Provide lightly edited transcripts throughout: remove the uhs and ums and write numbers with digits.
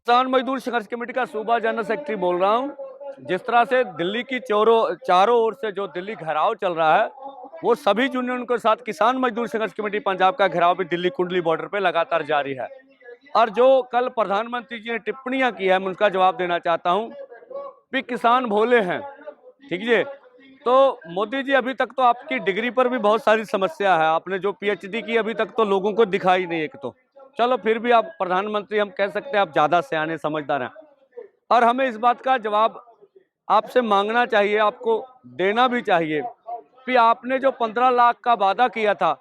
किसान मजदूर संघर्ष कमेटी का सूबा जनरल सेक्रेटरी बोल रहा हूं। जिस तरह से दिल्ली की चारों ओर से जो दिल्ली घेराव चल रहा है, वो सभी यूनियन के साथ किसान मजदूर संघर्ष कमेटी पंजाब का घेराव भी दिल्ली कुंडली बॉर्डर पे लगातार जारी है। और जो कल प्रधानमंत्री जी ने टिप्पणियां की है, मैं उनका जवाब देना चाहता हूं कि किसान भोले हैं, ठीक है। तो मोदी जी, अभी तक तो आपकी डिग्री पर भी बहुत सारी समस्या है। आपने जो पीएचडी की अभी तक तो लोगों को दिखाई नहीं एक तो। चलो फिर भी आप प्रधानमंत्री, हम कह सकते हैं आप ज्यादा सयाने समझदार हैं, और हमें इस बात का जवाब आपसे मांगना चाहिए, आपको देना भी चाहिए कि आपने जो 15 लाख का वादा किया था,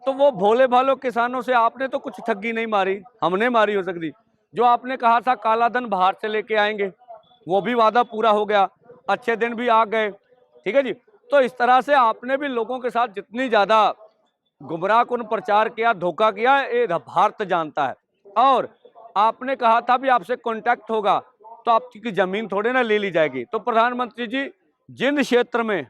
तो वो भोले भालों किसानों से आपने तो कुछ ठगी नहीं मारी, हमने मारी हो सकती। जो आपने कहा था काला धन बाहर से लेके आएंगे, वो भी वादा पूरा हो गया, अच्छे दिन भी आ गए, ठीक है जी। तो इस तरह से आपने भी लोगों के साथ जितनी ज्यादा गुमराहकुन प्रचार किया, धोखा किया, ये भारत जानता है। और आपने कहा था भी आपसे कांटेक्ट होगा तो आपकी जमीन थोड़े ना ले ली जाएगी। तो प्रधानमंत्री जी, जिन क्षेत्र में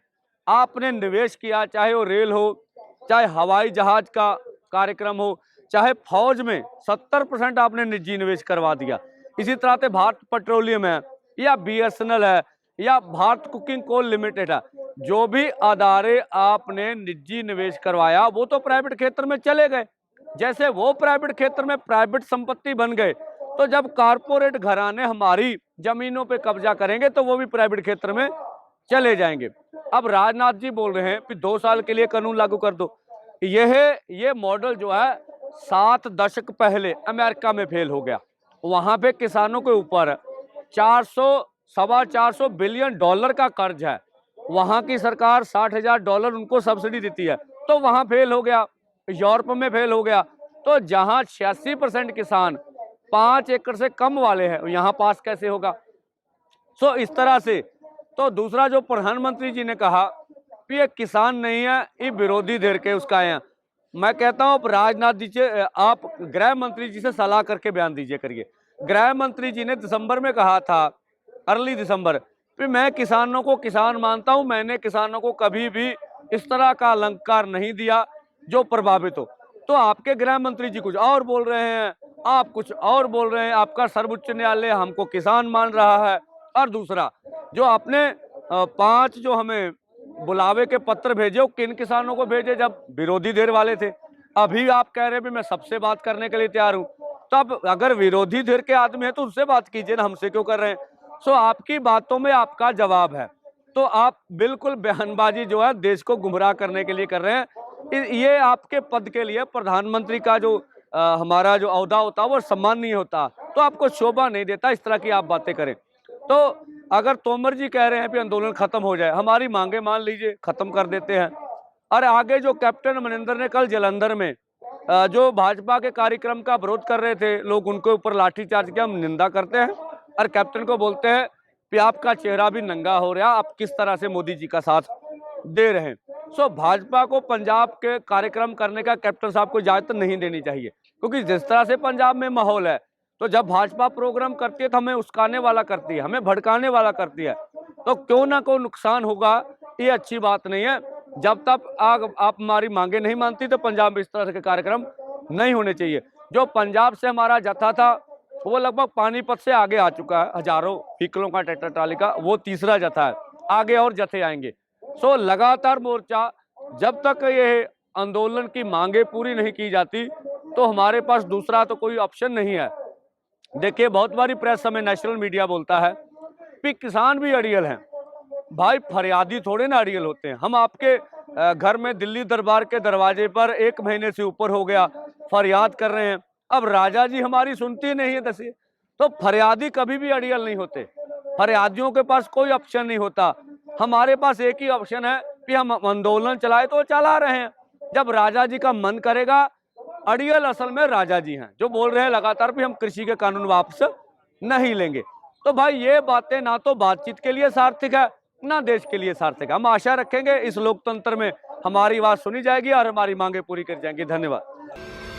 आपने निवेश किया, चाहे वो रेल हो, चाहे हवाई जहाज का कार्यक्रम हो, चाहे फौज में 70% आपने निजी निवेश करवा दिया। इसी तरह से भारत पेट्रोलियम है, या बीएसएनएल है, या भारत कुकिंग कोल लिमिटेड है, जो भी अदारे आपने निजी निवेश करवाया वो तो प्राइवेट क्षेत्र में चले गए। जैसे वो प्राइवेट क्षेत्र में प्राइवेट संपत्ति बन गए, तो जब कारपोरेट घराने हमारी जमीनों पे कब्जा करेंगे तो वो भी प्राइवेट क्षेत्र में चले जाएंगे। अब राजनाथ जी बोल रहे हैं कि 2 साल के लिए कानून लागू कर दो। ये मॉडल जो है 7 दशक पहले अमेरिका में फेल हो गया। वहां पे किसानों के ऊपर 400 बिलियन डॉलर का कर्ज है। वहां की सरकार $60,000 उनको सब्सिडी देती है, तो वहां फेल हो गया। यूरोप में फेल हो गया। तो जहां 86% किसान 5 एकड़ से कम वाले हैं, यहां पास कैसे होगा? सो इस तरह से। तो दूसरा जो प्रधानमंत्री जी ने कहा कि ये किसान नहीं है, ये विरोधी धीर के उसका है। मैं कहता हूं राजनाथ जी से, आप गृह मंत्री जी से सलाह करके बयान दीजिए करिए। गृह मंत्री जी ने दिसंबर में कहा था, अर्ली दिसंबर, कि मैं किसानों को किसान मानता हूं, मैंने किसानों को कभी भी इस तरह का अलंकार नहीं दिया जो प्रभावित हो। तो आपके गृह मंत्री जी कुछ और बोल रहे हैं, आप कुछ और बोल रहे हैं। आपका सर्वोच्च न्यायालय हमको किसान मान रहा है। और दूसरा, जो आपने 5 जो हमें बुलावे के पत्र भेजे, वो किन किसानों को भेजे जब विरोधी धीर वाले थे? अभी आप कह रहे हैं मैं सबसे बात करने के लिए तैयार हूं। तो अब अगर विरोधी धीर के आदमी है तो उनसे बात कीजिए ना, हमसे क्यों कर रहे हैं? सो आपकी बातों में आपका जवाब है, तो आप बिल्कुल बयानबाजी जो है देश को गुमराह करने के लिए कर रहे हैं। ये आपके पद के लिए प्रधानमंत्री का जो हमारा जो ओहदा होता है वो सम्माननीय होता, तो आपको शोभा नहीं देता इस तरह की आप बातें करें। तो अगर तोमर जी कह रहे हैं कि आंदोलन खत्म हो जाए, हमारी मांगे मान लीजिए, खत्म कर देते हैं। और आगे जो कैप्टन अमरिंदर ने कल जालंधर में जो भाजपा के कार्यक्रम का विरोध कर रहे थे लोग, उनके ऊपर लाठीचार्ज किया, हम निंदा करते हैं और कैप्टन को बोलते हैं कि आपका चेहरा भी नंगा हो रहा, आप किस तरह से मोदी जी का साथ दे रहे हैं। सो भाजपा को पंजाब के कार्यक्रम करने का कैप्टन साहब को इजाजत नहीं देनी चाहिए, क्योंकि जिस तरह से पंजाब में माहौल है, तो जब भाजपा प्रोग्राम करती है तो हमें उस्काने वाला करती है, हमें भड़काने वाला करती है, तो क्यों ना कोई नुकसान होगा, ये अच्छी बात नहीं है। जब तक आप हमारी मांगे नहीं मानती तो पंजाब में इस तरह के कार्यक्रम नहीं होने चाहिए। जो पंजाब से हमारा जत्था था वो लगभग पानीपत से आगे आ चुका है, हजारों व्हीकलों का, ट्रैक्टर ट्राली का, वो तीसरा जत्था है, आगे और जत्थे आएंगे। सो लगातार मोर्चा, जब तक ये आंदोलन की मांगे पूरी नहीं की जाती तो हमारे पास दूसरा तो कोई ऑप्शन नहीं है। देखिए, बहुत बारी प्रेस में नेशनल मीडिया बोलता है कि किसान भी अड़ियल हैं। भाई, फरियादी थोड़े ना अड़ियल होते हैं। हम आपके घर में दिल्ली दरबार के दरवाजे पर 1 महीने से ऊपर हो गया फरियाद कर रहे हैं, अब राजा जी हमारी सुनती नहीं है। दसिए, तो फरियादी कभी भी अड़ियल नहीं होते, फरियादियों के पास कोई ऑप्शन नहीं होता। हमारे पास एक ही ऑप्शन है कि हम आंदोलन चलाए, तो चला रहे हैं। जब राजा जी का मन करेगा, अड़ियल असल में राजा जी हैं जो बोल रहे हैं लगातार भी हम कृषि के कानून वापस नहीं लेंगे। तो भाई, ये बातें ना तो बातचीत के लिए सार्थक है, ना देश के लिए सार्थक है। हम आशा रखेंगे इस लोकतंत्र में हमारी आवाज सुनी जाएगी और हमारी मांगे पूरी कर जाएंगी। धन्यवाद।